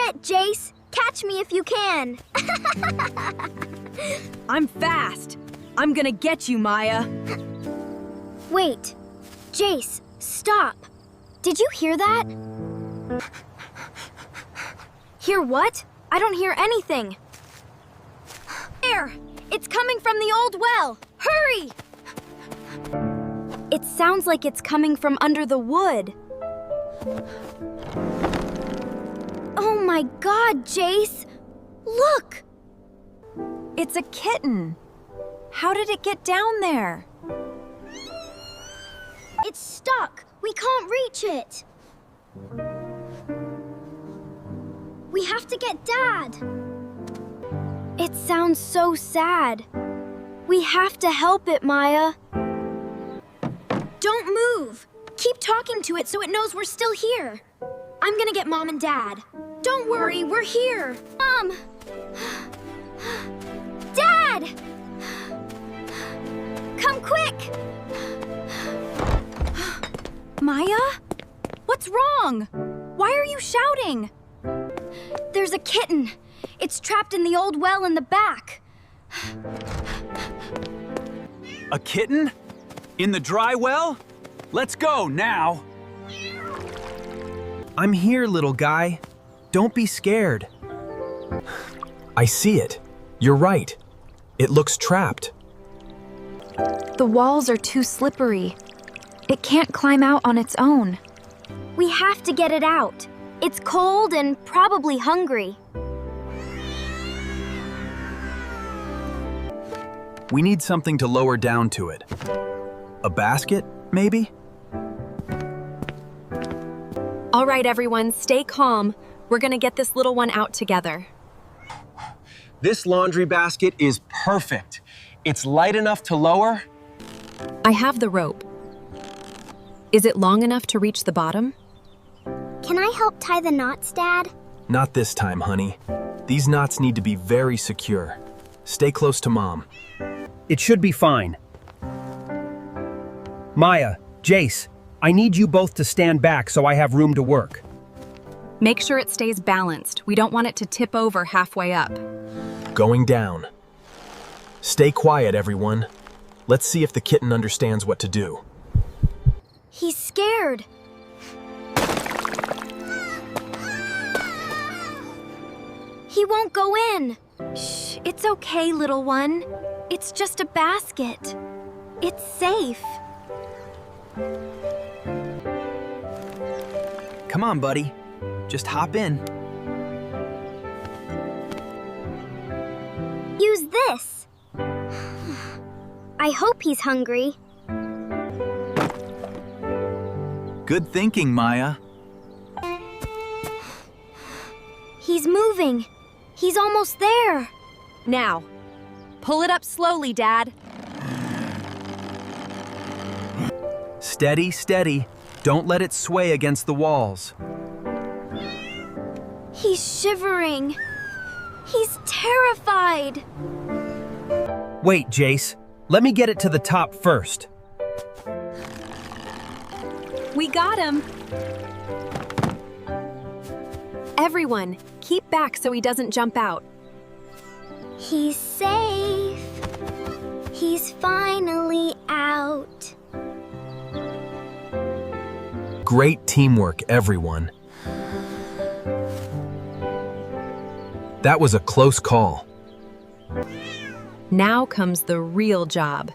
it, Jace. Catch me if you can. I'm fast. I'm gonna get you, Maya. Wait. Jace, stop. Did you hear that? Hear what? I don't hear anything. There! It's coming from the old well! Hurry! It sounds like it's coming from under the wood. Oh my God, Jace! Look! It's a kitten. How did it get down there? It's stuck. We can't reach it. We have to get Dad. It sounds so sad. We have to help it, Maya. Don't move. Keep talking to it so it knows we're still here. I'm gonna get Mom and Dad. Don't worry, we're here. Mom! Dad! Come quick! Maya? What's wrong? Why are you shouting? There's a kitten. It's trapped in the old well in the back. A kitten? In the dry well? Let's go now. I'm here, little guy. Don't be scared. I see it. You're right. It looks trapped. The walls are too slippery. It can't climb out on its own. We have to get it out. It's cold and probably hungry. We need something to lower down to it. A basket, maybe? All right, everyone, stay calm. We're gonna get this little one out together. This laundry basket is perfect. It's light enough to lower. I have the rope. Is it long enough to reach the bottom? Can I help tie the knots, Dad? Not this time, honey. These knots need to be very secure. Stay close to Mom. It should be fine. Maya, Jace, I need you both to stand back so I have room to work. Make sure it stays balanced. We don't want it to tip over halfway up. Going down. Stay quiet, everyone. Let's see if the kitten understands what to do. He's scared. He won't go in. Shh, it's okay, little one. It's just a basket. It's safe. Come on, buddy. Just hop in. Use this. I hope he's hungry. Good thinking, Maya. He's moving. He's almost there. Now, pull it up slowly, Dad. Steady, steady. Don't let it sway against the walls. He's shivering. He's terrified. Wait, Jace. Let me get it to the top first. We got him. Everyone, keep back so he doesn't jump out. He's safe. He's finally out. Great teamwork, everyone. That was a close call. Now comes the real job,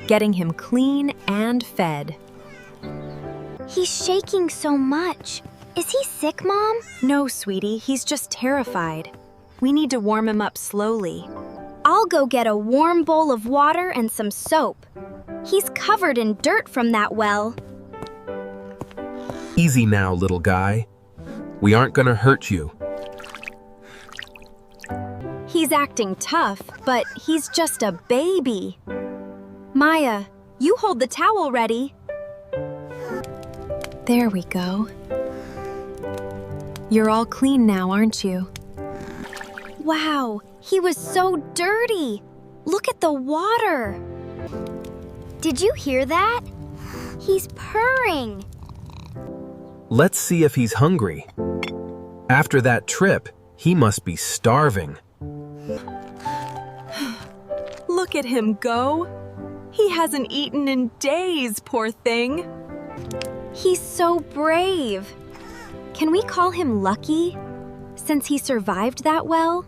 getting him clean and fed. He's shaking so much. Is he sick, Mom? No, sweetie, he's just terrified. We need to warm him up slowly. I'll go get a warm bowl of water and some soap. He's covered in dirt from that well. Easy now, little guy. We aren't gonna hurt you. He's acting tough, but he's just a baby. Maya, you hold the towel ready. There we go. You're all clean now, aren't you? Wow, he was so dirty. Look at the water. Did you hear that? He's purring. Let's see if he's hungry. After that trip, he must be starving. Look at him go. He hasn't eaten in days, poor thing. He's so brave. Can we call him Lucky, since he survived that well?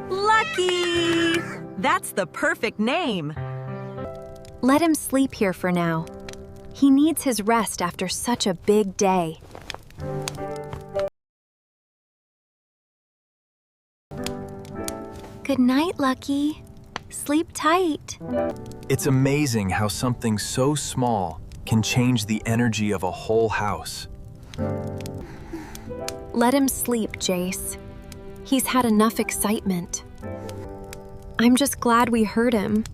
Lucky! That's the perfect name. Let him sleep here for now. He needs his rest after such a big day. Good night, Lucky. Sleep tight. It's amazing how something so small can change the energy of a whole house. Let him sleep, Jace. He's had enough excitement. I'm just glad we heard him.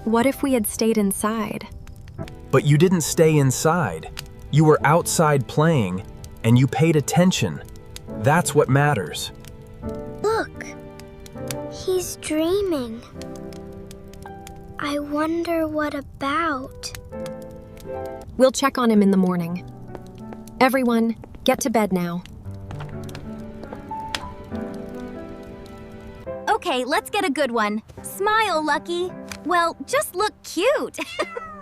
What if we had stayed inside? But you didn't stay inside. You were outside playing, and you paid attention. That's what matters. Look, he's dreaming. I wonder what about. We'll check on him in the morning. Everyone, get to bed now. Okay, let's get a good one. Smile, Lucky. Well, just look cute.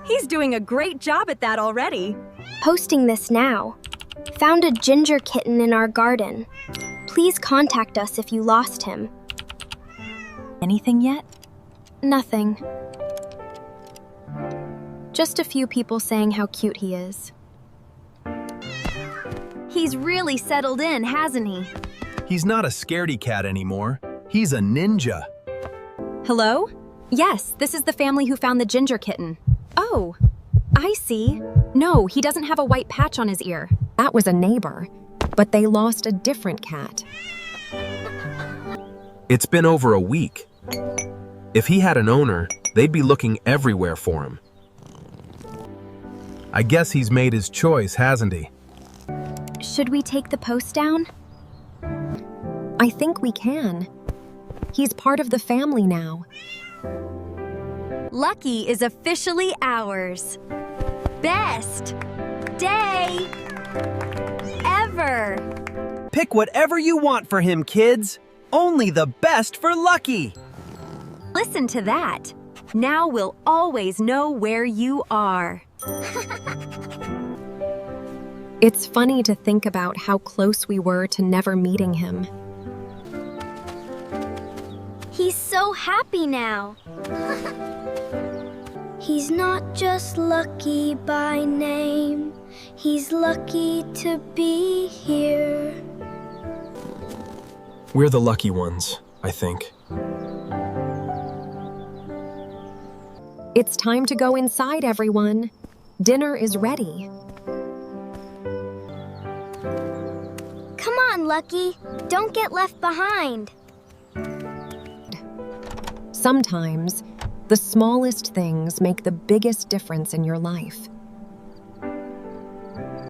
He's doing a great job at that already. Posting this now. Found a ginger kitten in our garden. Please contact us if you lost him. Anything yet? Nothing. Just a few people saying how cute he is. He's really settled in, hasn't he? He's not a scaredy cat anymore. He's a ninja. Hello? Yes, this is the family who found the ginger kitten. Oh, I see. No, he doesn't have a white patch on his ear. That was a neighbor, but they lost a different cat. It's been over a week. If he had an owner, they'd be looking everywhere for him. I guess he's made his choice, hasn't he? Should we take the post down? I think we can. He's part of the family now. Lucky is officially ours. Best day ever. Pick whatever you want for him, kids. Only the best for Lucky. Listen to that. Now we'll always know where you are. It's funny to think about how close we were to never meeting him. He's so happy now. He's not just lucky by name. He's lucky to be here. We're the lucky ones, I think. It's time to go inside, everyone. Dinner is ready. Come on, Lucky. Don't get left behind. Sometimes, the smallest things make the biggest difference in your life.